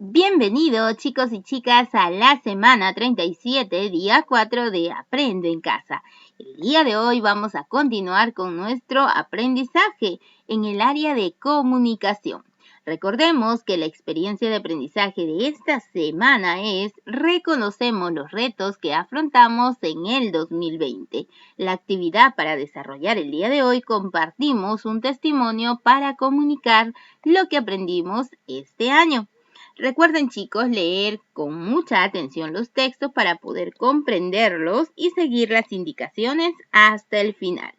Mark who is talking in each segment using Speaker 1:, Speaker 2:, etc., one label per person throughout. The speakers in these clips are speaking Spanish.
Speaker 1: Bienvenidos chicos y chicas a la semana 37, día 4 de Aprendo en Casa. El día de hoy vamos a continuar con nuestro aprendizaje en el área de comunicación. Recordemos que la experiencia de aprendizaje de esta semana es reconocemos los retos que afrontamos en el 2020. La actividad para desarrollar el día de hoy compartimos un testimonio para comunicar lo que aprendimos este año. Recuerden chicos leer con mucha atención los textos para poder comprenderlos y seguir las indicaciones hasta el final.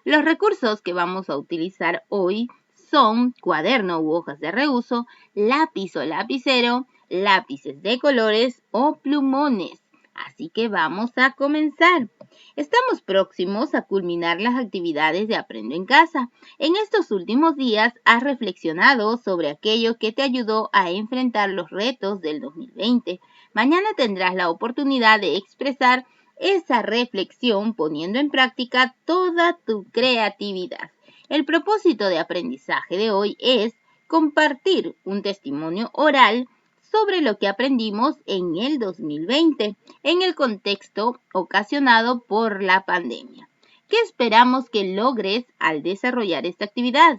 Speaker 1: Los recursos que vamos a utilizar hoy son cuaderno u hojas de reuso, lápiz o lapicero, lápices de colores o plumones. Así que vamos a comenzar. Estamos próximos a culminar las actividades de Aprendo en Casa. En estos últimos días has reflexionado sobre aquello que te ayudó a enfrentar los retos del 2020. Mañana tendrás la oportunidad de expresar esa reflexión poniendo en práctica toda tu creatividad. El propósito de aprendizaje de hoy es compartir un testimonio oral sobre lo que aprendimos en el 2020, en el contexto ocasionado por la pandemia. ¿Qué esperamos que logres al desarrollar esta actividad?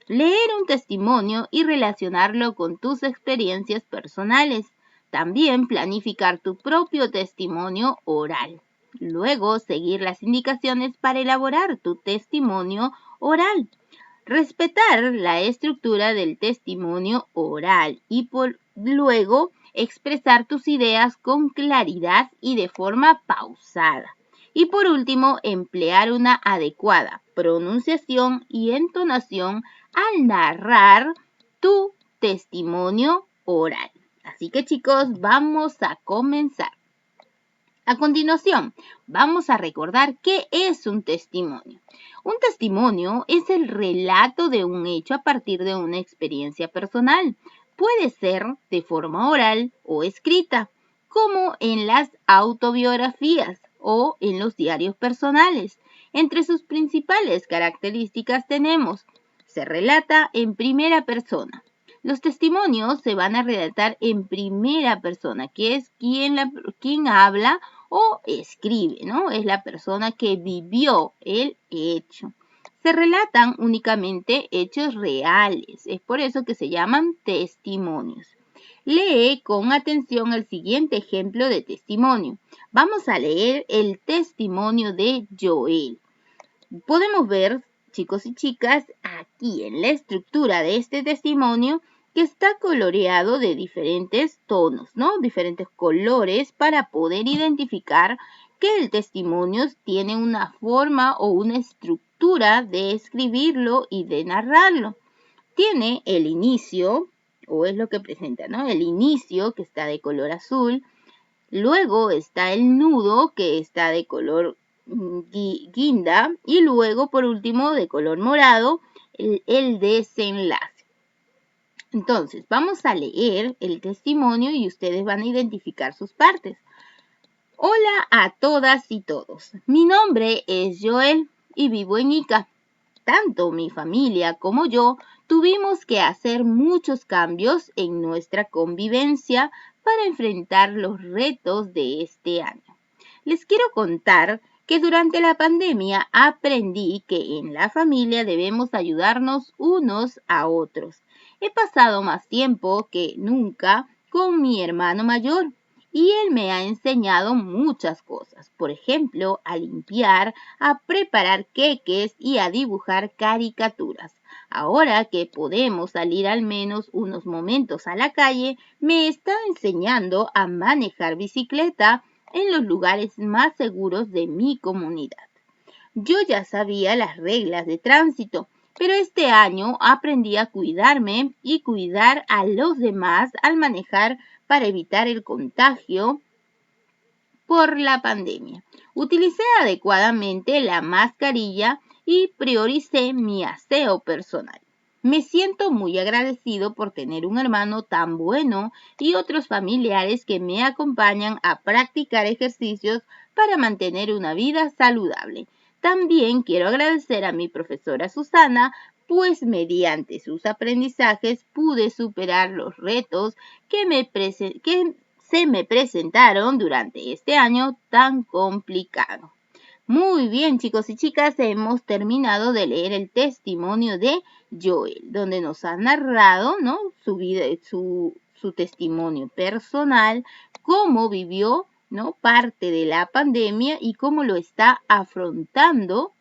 Speaker 1: Leer un testimonio y relacionarlo con tus experiencias personales. También planificar tu propio testimonio oral. Luego, seguir las indicaciones para elaborar tu testimonio oral. Respetar la estructura del testimonio oral y luego expresar tus ideas con claridad y de forma pausada. Y por último, emplear una adecuada pronunciación y entonación al narrar tu testimonio oral. Así que chicos, vamos a comenzar. A continuación, vamos a recordar qué es un testimonio. Un testimonio es el relato de un hecho a partir de una experiencia personal. Puede ser de forma oral o escrita, como en las autobiografías o en los diarios personales. Entre sus principales características tenemos: se relata en primera persona. Los testimonios se van a relatar en primera persona, que es quien habla o escribe, ¿no? Es la persona que vivió el hecho. Se relatan únicamente hechos reales, es por eso que se llaman testimonios. Lee con atención el siguiente ejemplo de testimonio. Vamos a leer el testimonio de Joel. Podemos ver, chicos y chicas, aquí en la estructura de este testimonio que está coloreado de diferentes tonos, ¿no? Diferentes colores para poder identificar que el testimonio tiene una forma o una estructura de escribirlo y de narrarlo. Tiene el inicio, o es lo que presenta, ¿no? El inicio que está de color azul. Luego está el nudo que está de color guinda y luego por último de color morado el desenlace. Entonces vamos a leer el testimonio y ustedes van a identificar sus partes. Hola a todas y todos. Mi nombre es Joel y vivo en Ica. Tanto mi familia como yo tuvimos que hacer muchos cambios en nuestra convivencia para enfrentar los retos de este año. Les quiero contar que durante la pandemia aprendí que en la familia debemos ayudarnos unos a otros. He pasado más tiempo que nunca con mi hermano mayor y él me ha enseñado muchas cosas. Por ejemplo, a limpiar, a preparar queques y a dibujar caricaturas. Ahora que podemos salir al menos unos momentos a la calle, me está enseñando a manejar bicicleta en los lugares más seguros de mi comunidad. Yo ya sabía las reglas de tránsito, pero este año aprendí a cuidarme y cuidar a los demás al manejar para evitar el contagio por la pandemia. Utilicé adecuadamente la mascarilla y prioricé mi aseo personal. Me siento muy agradecido por tener un hermano tan bueno y otros familiares que me acompañan a practicar ejercicios para mantener una vida saludable. También quiero agradecer a mi profesora Susana pues mediante sus aprendizajes pude superar los retos que se me presentaron durante este año tan complicado. Muy bien, chicos y chicas, hemos terminado de leer el testimonio de Joel, donde nos ha narrado, ¿no?, su vida, su testimonio personal, cómo vivió, ¿no?, parte de la pandemia y cómo lo está afrontando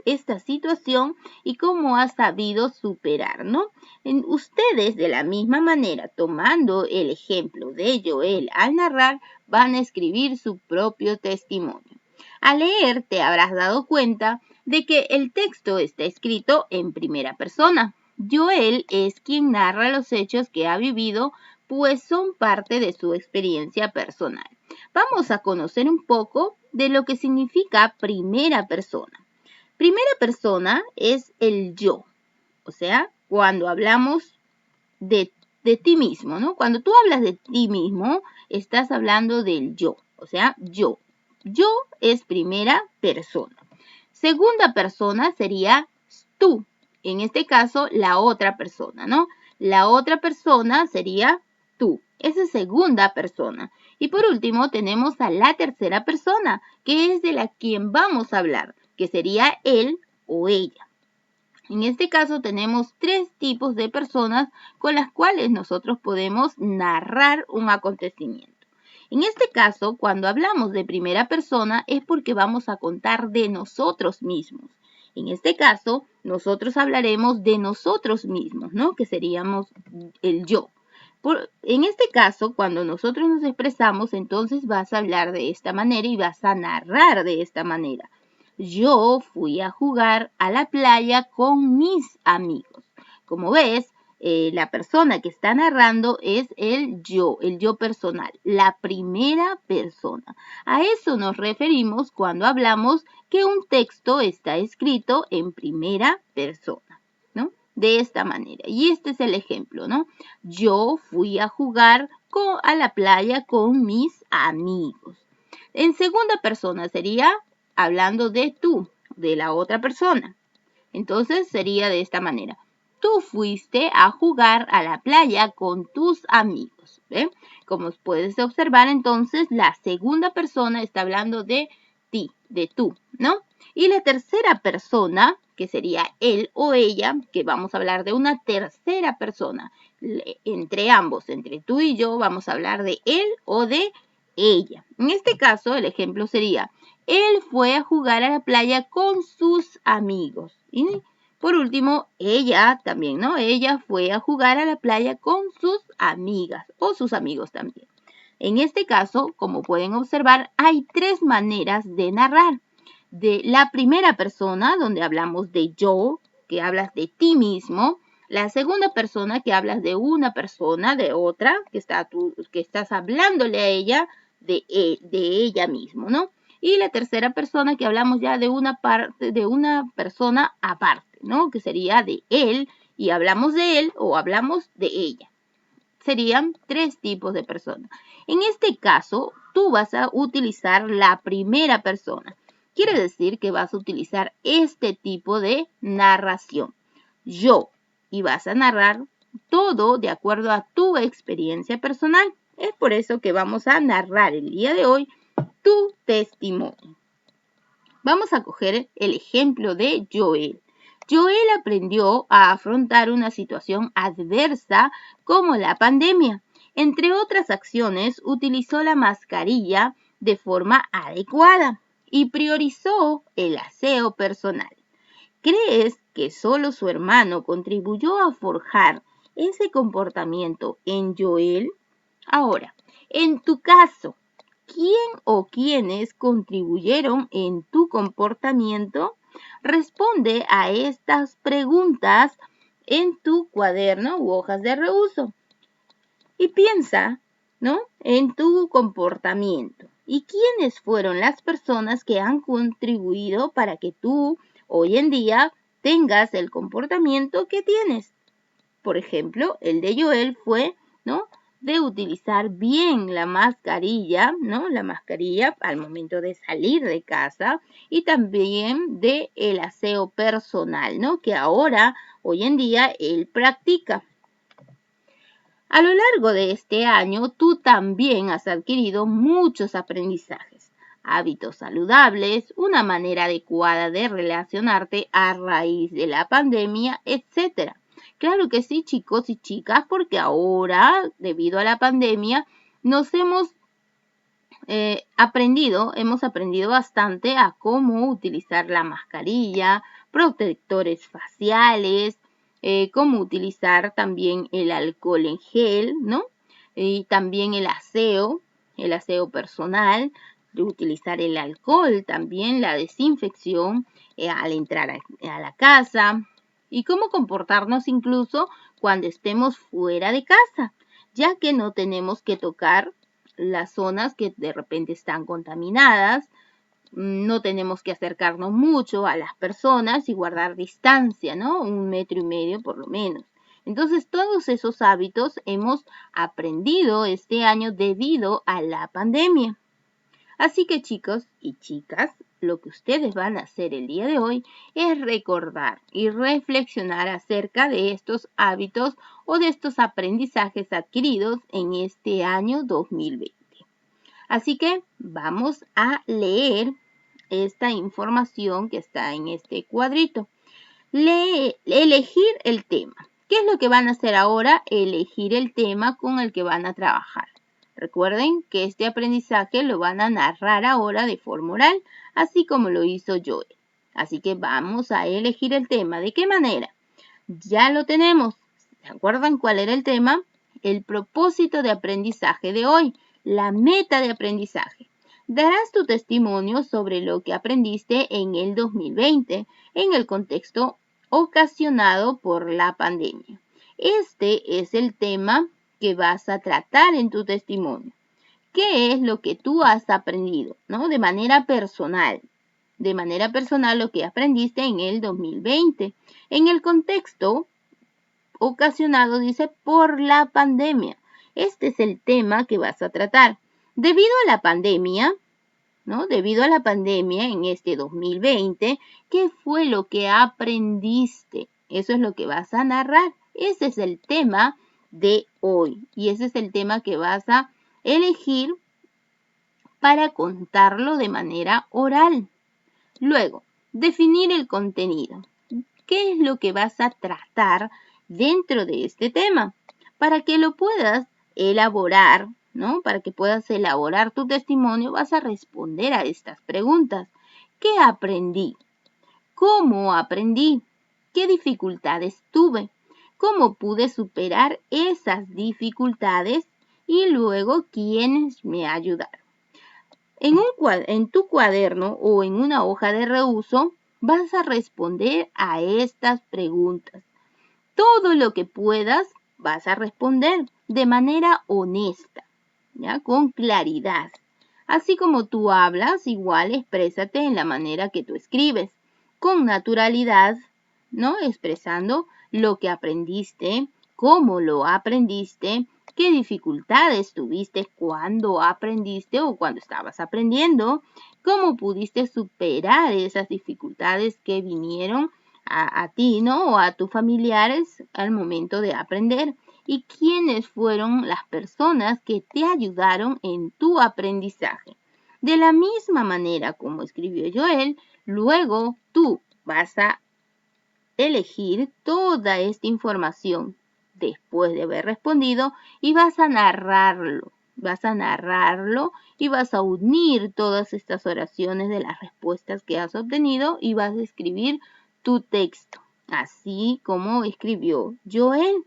Speaker 1: esta situación y cómo ha sabido superar, ¿no? Ustedes, de la misma manera, tomando el ejemplo de Joel al narrar, van a escribir su propio testimonio. Al leer, te habrás dado cuenta de que el texto está escrito en primera persona. Joel es quien narra los hechos que ha vivido, pues son parte de su experiencia personal. Vamos a conocer un poco de lo que significa primera persona. Primera persona es el yo, o sea, cuando hablamos de ti mismo, ¿no? Cuando tú hablas de ti mismo, estás hablando del yo, o sea, yo. Yo es primera persona. Segunda persona sería tú, en este caso, la otra persona, ¿no? La otra persona sería tú, esa es segunda persona. Y por último, tenemos a la tercera persona, que es de la quien vamos a hablar, que sería él o ella. En este caso tenemos tres tipos de personas con las cuales nosotros podemos narrar un acontecimiento. En este caso, cuando hablamos de primera persona es porque vamos a contar de nosotros mismos. En este caso, nosotros hablaremos de nosotros mismos, ¿no?, que seríamos el yo. En este caso, cuando nosotros nos expresamos, entonces vas a hablar de esta manera y vas a narrar de esta manera. Yo fui a jugar a la playa con mis amigos. Como ves, la persona que está narrando es el yo personal, la primera persona. A eso nos referimos cuando hablamos que un texto está escrito en primera persona, ¿no? De esta manera. Y este es el ejemplo, ¿no? Yo fui a jugar a la playa con mis amigos. En segunda persona sería hablando de tú, de la otra persona. Entonces sería de esta manera. Tú fuiste a jugar a la playa con tus amigos. ¿Ve? Como puedes observar, entonces la segunda persona está hablando de ti, de tú, ¿no? Y la tercera persona, que sería él o ella, que vamos a hablar de una tercera persona. Entre ambos, entre tú y yo, vamos a hablar de él o de ella. En este caso, el ejemplo sería, él fue a jugar a la playa con sus amigos. Y por último, ella también, ¿no? Ella fue a jugar a la playa con sus amigas o sus amigos también. En este caso, como pueden observar, hay tres maneras de narrar. De la primera persona, donde hablamos de yo, que hablas de ti mismo. La segunda persona, que hablas de una persona, de otra, que estás hablándole a ella, de ella mismo, ¿no? Y la tercera persona, que hablamos ya de una persona aparte, ¿no? Que sería de él, y hablamos de él o hablamos de ella. Serían tres tipos de personas. En este caso, tú vas a utilizar la primera persona. Quiere decir que vas a utilizar este tipo de narración. Yo, y vas a narrar todo de acuerdo a tu experiencia personal. Es por eso que vamos a narrar el día de hoy tu testimonio. Vamos a coger el ejemplo de Joel. Joel aprendió a afrontar una situación adversa como la pandemia. Entre otras acciones, utilizó la mascarilla de forma adecuada y priorizó el aseo personal. ¿Crees que solo su hermano contribuyó a forjar ese comportamiento en Joel? Ahora, en tu caso, ¿quién o quiénes contribuyeron en tu comportamiento? Responde a estas preguntas en tu cuaderno u hojas de reuso. Y piensa, ¿no?, en tu comportamiento. ¿Y quiénes fueron las personas que han contribuido para que tú hoy en día tengas el comportamiento que tienes? Por ejemplo, el de Joel fue, ¿no?, de utilizar bien la mascarilla, ¿no? La mascarilla al momento de salir de casa y también de el aseo personal, ¿no? Que ahora, hoy en día, él practica. A lo largo de este año, tú también has adquirido muchos aprendizajes, hábitos saludables, una manera adecuada de relacionarte a raíz de la pandemia, etc. Claro que sí, chicos y chicas, porque ahora, debido a la pandemia, nos hemos hemos aprendido bastante a cómo utilizar la mascarilla, protectores faciales, cómo utilizar también el alcohol en gel, ¿no? Y también el aseo personal, de utilizar el alcohol, también la desinfección al entrar a la casa y cómo comportarnos incluso cuando estemos fuera de casa, ya que no tenemos que tocar las zonas que de repente están contaminadas, no tenemos que acercarnos mucho a las personas y guardar distancia, ¿no? 1,5 metros por lo menos. Entonces, todos esos hábitos hemos aprendido este año debido a la pandemia. Así que chicos y chicas, lo que ustedes van a hacer el día de hoy es recordar y reflexionar acerca de estos hábitos o de estos aprendizajes adquiridos en este año 2020. Así que vamos a leer esta información que está en este cuadrito. Elegir el tema. ¿Qué es lo que van a hacer ahora? Elegir el tema con el que van a trabajar. Recuerden que este aprendizaje lo van a narrar ahora de forma oral, así como lo hizo Joel. Así que vamos a elegir el tema. ¿De qué manera? Ya lo tenemos. ¿Se acuerdan cuál era el tema? El propósito de aprendizaje de hoy, la meta de aprendizaje. Darás tu testimonio sobre lo que aprendiste en el 2020 en el contexto ocasionado por la pandemia. Este es el tema que vas a tratar en tu testimonio. ¿Qué es lo que tú has aprendido, ¿no? De manera personal lo que aprendiste en el 2020, en el contexto ocasionado, dice, por la pandemia. Este es el tema que vas a tratar. Debido a la pandemia, ¿no? Debido a la pandemia en este 2020, ¿qué fue lo que aprendiste? Eso es lo que vas a narrar. Ese es el tema de hoy y ese es el tema que vas a elegir para contarlo de manera oral. Luego, definir el contenido. ¿Qué es lo que vas a tratar dentro de este tema? Para que lo puedas elaborar, ¿no? Para que puedas elaborar tu testimonio, vas a responder a estas preguntas. ¿Qué aprendí? ¿Cómo aprendí? ¿Qué dificultades tuve? ¿Cómo pude superar esas dificultades? Y luego, ¿quiénes me ayudaron? En tu cuaderno o en una hoja de reuso vas a responder a estas preguntas. Todo lo que puedas vas a responder de manera honesta, ¿ya? Con claridad. Así como tú hablas, igual exprésate en la manera que tú escribes, con naturalidad, ¿no? Expresando lo que aprendiste, cómo lo aprendiste, qué dificultades tuviste cuando aprendiste o cuando estabas aprendiendo, cómo pudiste superar esas dificultades que vinieron a ti, ¿no? O a tus familiares al momento de aprender. Y quiénes fueron las personas que te ayudaron en tu aprendizaje. De la misma manera como escribió Joel, luego tú vas a elegir toda esta información después de haber respondido y vas a narrarlo. Vas a narrarlo y vas a unir todas estas oraciones de las respuestas que has obtenido y vas a escribir tu texto, así como escribió Joel.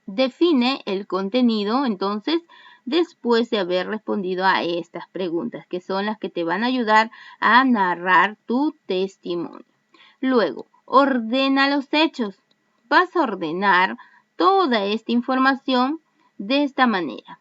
Speaker 1: Define el contenido, entonces, después de haber respondido a estas preguntas, que son las que te van a ayudar a narrar tu testimonio. Luego, ordena los hechos. Vas a ordenar toda esta información de esta manera.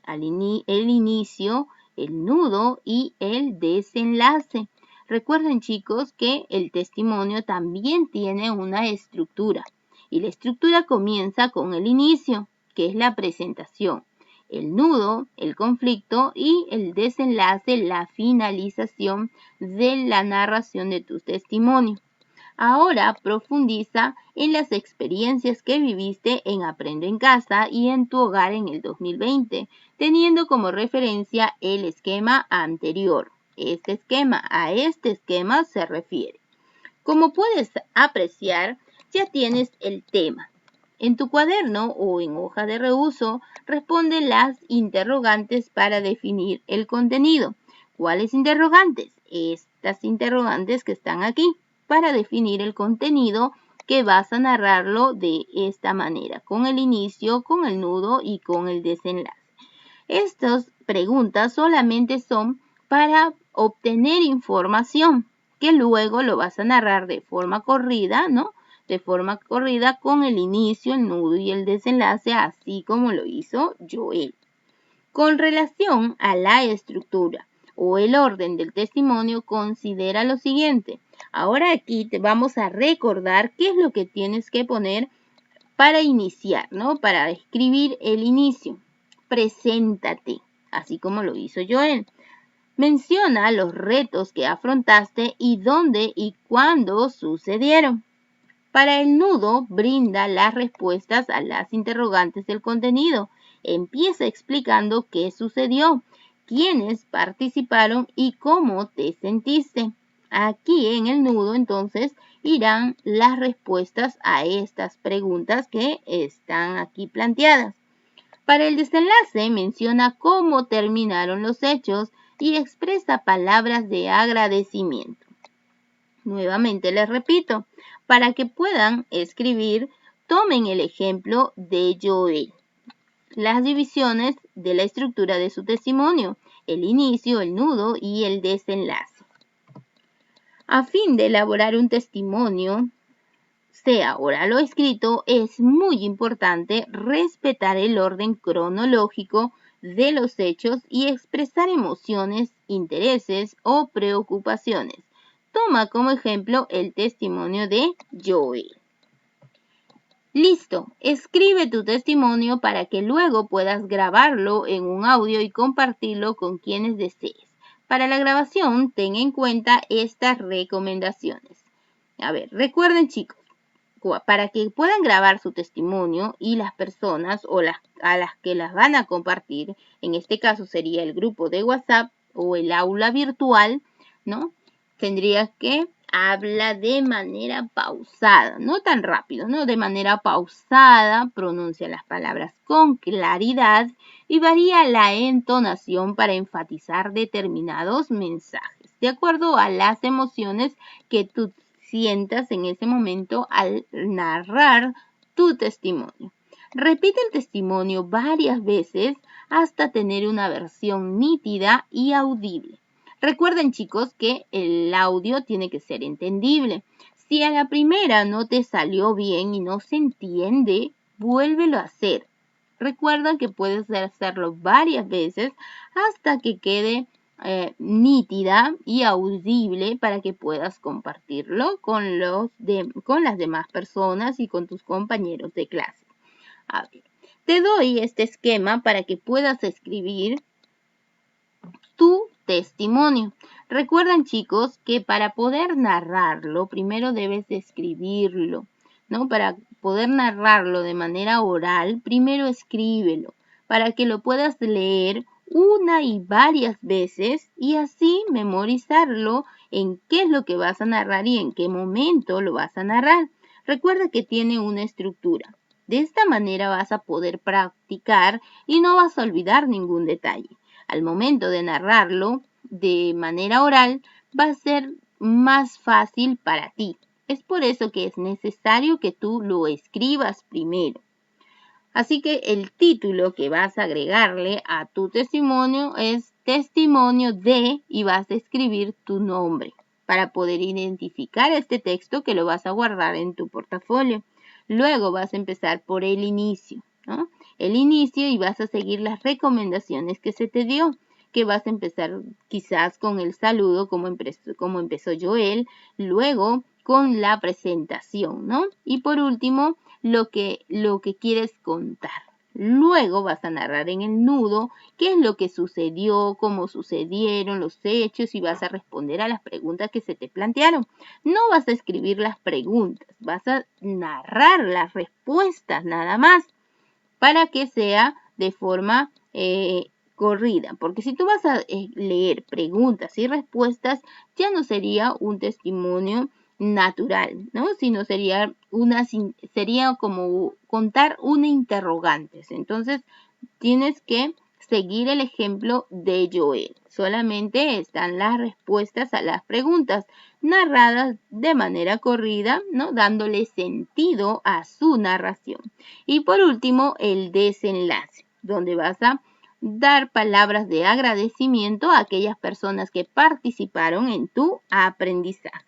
Speaker 1: El inicio, el nudo y el desenlace. Recuerden, chicos, que el testimonio también tiene una estructura. Y la estructura comienza con el inicio, que es la presentación, el nudo, el conflicto y el desenlace, la finalización de la narración de tu testimonio. Ahora profundiza en las experiencias que viviste en Aprendo en Casa y en tu hogar en el 2020, teniendo como referencia el esquema anterior. A este esquema se refiere. Como puedes apreciar, ya tienes el tema. En tu cuaderno o en hoja de reuso, responde las interrogantes para definir el contenido. ¿Cuáles interrogantes? Estas interrogantes que están aquí, para definir el contenido que vas a narrarlo de esta manera, con el inicio, con el nudo y con el desenlace. Estas preguntas solamente son para obtener información que luego lo vas a narrar de forma corrida, ¿no? De forma corrida con el inicio, el nudo y el desenlace, así como lo hizo Joel. Con relación a la estructura o el orden del testimonio, considera lo siguiente. Ahora aquí te vamos a recordar qué es lo que tienes que poner para iniciar, ¿no? Para escribir el inicio. Preséntate, así como lo hizo Joel. Menciona los retos que afrontaste y dónde y cuándo sucedieron. Para el nudo, brinda las respuestas a las interrogantes del contenido. Empieza explicando qué sucedió, quiénes participaron y cómo te sentiste. Aquí en el nudo, entonces, irán las respuestas a estas preguntas que están aquí planteadas. Para el desenlace, menciona cómo terminaron los hechos y expresa palabras de agradecimiento. Nuevamente les repito, para que puedan escribir, tomen el ejemplo de Joel. Las divisiones de la estructura de su testimonio, el inicio, el nudo y el desenlace. A fin de elaborar un testimonio, sea oral o escrito, es muy importante respetar el orden cronológico de los hechos y expresar emociones, intereses o preocupaciones. Toma como ejemplo el testimonio de Joel. Listo, escribe tu testimonio para que luego puedas grabarlo en un audio y compartirlo con quienes desees. Para la grabación, ten en cuenta estas recomendaciones. A ver, recuerden chicos, para que puedan grabar su testimonio y las personas a las que las van a compartir, en este caso sería el grupo de WhatsApp o el aula virtual, ¿no? Tendrías que habla de manera pausada, no tan rápido, ¿no? De manera pausada, pronuncia las palabras con claridad y varía la entonación para enfatizar determinados mensajes, de acuerdo a las emociones que tú sientas en ese momento al narrar tu testimonio. Repite el testimonio varias veces hasta tener una versión nítida y audible. Recuerden chicos que el audio tiene que ser entendible. Si a la primera no te salió bien y no se entiende, vuélvelo a hacer. Recuerda que puedes hacerlo varias veces hasta que quede nítida y audible para que puedas compartirlo con las demás personas y con tus compañeros de clase. A ver, te doy este esquema para que puedas escribir tu testimonio. Recuerden chicos que para poder narrarlo, primero debes de escribirlo, ¿no? Para poder narrarlo de manera oral, primero escríbelo, para que lo puedas leer una y varias veces y así memorizarlo en qué es lo que vas a narrar y en qué momento lo vas a narrar. Recuerda que tiene una estructura. De esta manera vas a poder practicar y no vas a olvidar ningún detalle. Al momento de narrarlo de manera oral, va a ser más fácil para ti. Es por eso que es necesario que tú lo escribas primero. Así que el título que vas a agregarle a tu testimonio es testimonio de y vas a escribir tu nombre para poder identificar este texto que lo vas a guardar en tu portafolio. Luego vas a empezar por el inicio, ¿no? El inicio y vas a seguir las recomendaciones que se te dio, que vas a empezar quizás con el saludo como empezó Joel, luego con la presentación, ¿no? Y por último, lo que quieres contar. Luego vas a narrar en el nudo qué es lo que sucedió, cómo sucedieron los hechos y vas a responder a las preguntas que se te plantearon. No vas a escribir las preguntas, vas a narrar las respuestas nada más para que sea de forma corrida. Porque si tú vas a leer preguntas y respuestas, ya no sería un testimonio natural, ¿no? Sino sería como contar una interrogante. Entonces, tienes que seguir el ejemplo de Joel. Solamente están las respuestas a las preguntas narradas de manera corrida, ¿no? Dándole sentido a su narración. Y por último, el desenlace, donde vas a dar palabras de agradecimiento a aquellas personas que participaron en tu aprendizaje.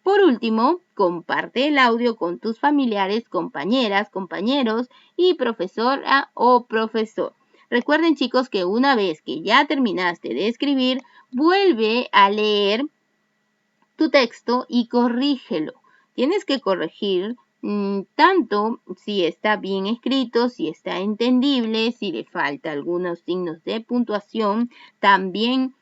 Speaker 1: Por último, comparte el audio con tus familiares, compañeras, compañeros y profesora o profesor. Recuerden, chicos, que una vez que ya terminaste de escribir, vuelve a leer tu texto y corrígelo. Tienes que corregir tanto si está bien escrito, si está entendible, si le falta algunos signos de puntuación, también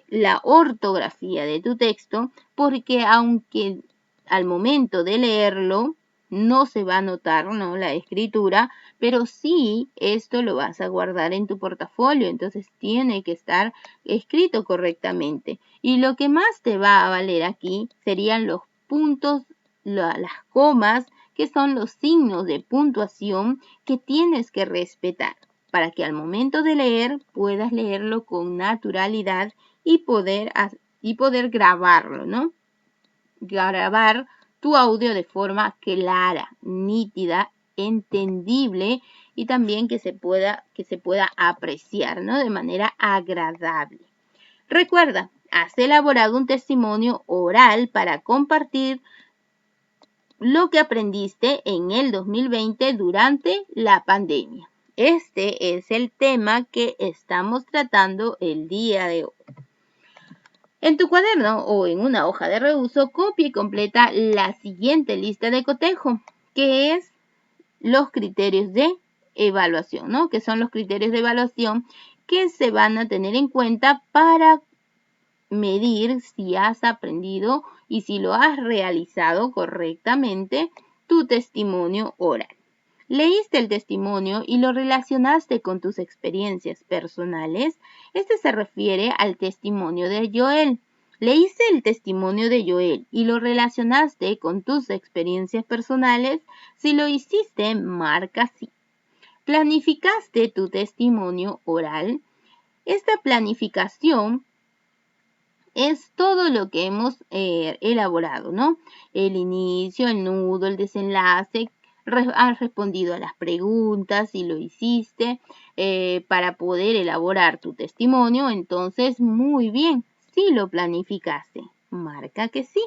Speaker 1: la ortografía de tu texto, porque aunque al momento de leerlo no se va a notar, ¿no?, la escritura, pero sí esto lo vas a guardar en tu portafolio, entonces tiene que estar escrito correctamente. Y lo que más te va a valer aquí serían los puntos, las comas, que son los signos de puntuación que tienes que respetar para que al momento de leer puedas leerlo con naturalidad y poder grabarlo, ¿no? Grabar tu audio de forma clara, nítida, entendible y también que se pueda apreciar, ¿no?, de manera agradable. Recuerda, has elaborado un testimonio oral para compartir lo que aprendiste en el 2020 durante la pandemia. Este es el tema que estamos tratando el día de hoy. En tu cuaderno o en una hoja de reuso, copia y completa la siguiente lista de cotejo, que es los criterios de evaluación, ¿no? Que son los criterios de evaluación que se van a tener en cuenta para medir si has aprendido y si lo has realizado correctamente tu testimonio oral. ¿Leíste el testimonio y lo relacionaste con tus experiencias personales? Este se refiere al testimonio de Joel. ¿Leíste el testimonio de Joel y lo relacionaste con tus experiencias personales? Si lo hiciste, marca sí. ¿Planificaste tu testimonio oral? Esta planificación es todo lo que hemos elaborado, ¿no? El inicio, el nudo, el desenlace. Has respondido a las preguntas y lo hiciste para poder elaborar tu testimonio. Entonces, muy bien, sí lo planificaste. Marca que sí.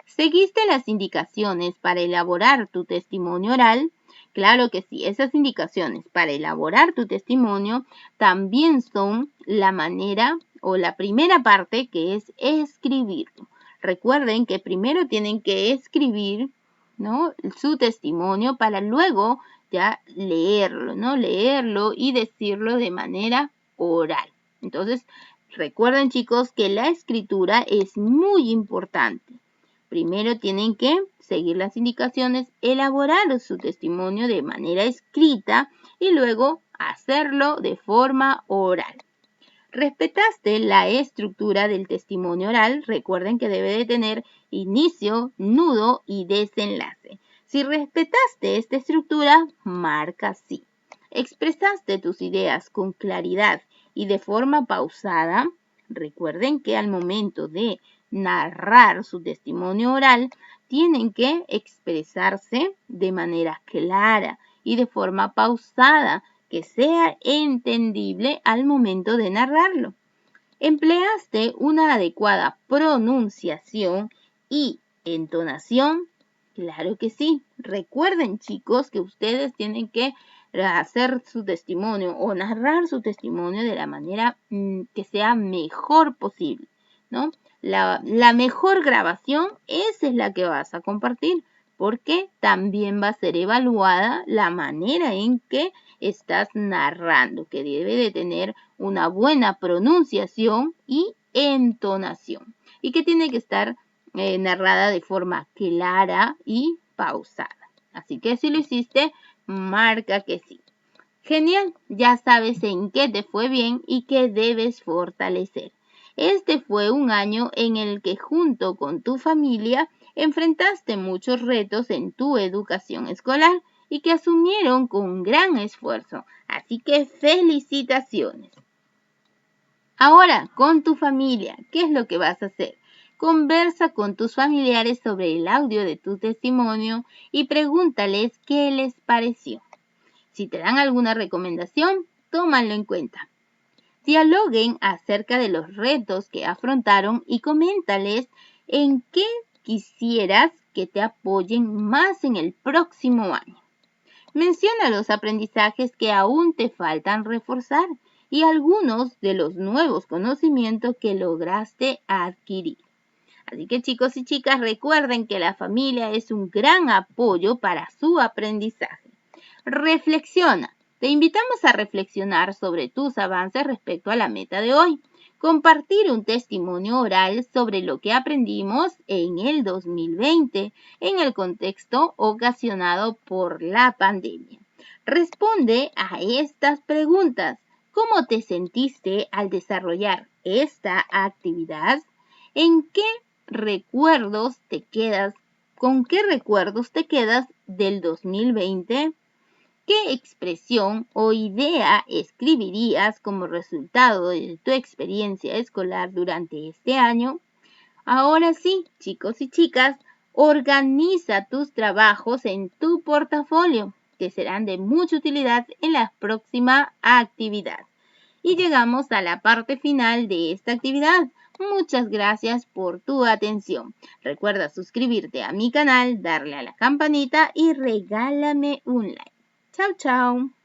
Speaker 1: ¿Seguiste las indicaciones para elaborar tu testimonio oral? Claro que sí, esas indicaciones para elaborar tu testimonio también son la manera o la primera parte, que es escribirlo. Recuerden que primero tienen que escribir, ¿no?, su testimonio para luego ya leerlo, ¿no? Leerlo y decirlo de manera oral. Entonces, recuerden, chicos, que la escritura es muy importante. Primero tienen que seguir las indicaciones, elaborar su testimonio de manera escrita y luego hacerlo de forma oral. ¿Respetaste la estructura del testimonio oral? Recuerden que debe de tener inicio, nudo y desenlace. Si respetaste esta estructura, marca sí. ¿Expresaste tus ideas con claridad y de forma pausada? Recuerden que al momento de narrar su testimonio oral, tienen que expresarse de manera clara y de forma pausada, que sea entendible al momento de narrarlo. ¿Empleaste una adecuada pronunciación y entonación? Claro que sí. Recuerden, chicos, que ustedes tienen que hacer su testimonio o narrar su testimonio de la manera que sea mejor posible, ¿no? La mejor grabación, esa es la que vas a compartir, porque también va a ser evaluada la manera en que estás narrando, que debe de tener una buena pronunciación y entonación, y que tiene que estar narrada de forma clara y pausada. Así que si lo hiciste, marca que sí. Genial, ya sabes en qué te fue bien y qué debes fortalecer. Este fue un año en el que junto con tu familia enfrentaste muchos retos en tu educación escolar y que asumieron con gran esfuerzo. Así que felicitaciones. Ahora, con tu familia, ¿qué es lo que vas a hacer? Conversa con tus familiares sobre el audio de tu testimonio y pregúntales qué les pareció. Si te dan alguna recomendación, tómalo en cuenta. Dialoguen acerca de los retos que afrontaron y coméntales en qué quisieras que te apoyen más en el próximo año. Menciona los aprendizajes que aún te faltan reforzar y algunos de los nuevos conocimientos que lograste adquirir. Así que chicos y chicas, recuerden que la familia es un gran apoyo para su aprendizaje. Reflexiona. Te invitamos a reflexionar sobre tus avances respecto a la meta de hoy. Compartir un testimonio oral sobre lo que aprendimos en el 2020 en el contexto ocasionado por la pandemia. Responde a estas preguntas. ¿Cómo te sentiste al desarrollar esta actividad? ¿En qué recuerdos te quedas? ¿Con qué recuerdos te quedas del 2020? ¿Qué expresión o idea escribirías como resultado de tu experiencia escolar durante este año? Ahora sí, chicos y chicas, organiza tus trabajos en tu portafolio, que serán de mucha utilidad en la próxima actividad. Y llegamos a la parte final de esta actividad. Muchas gracias por tu atención. Recuerda suscribirte a mi canal, darle a la campanita y regálame un like. Chao, chao.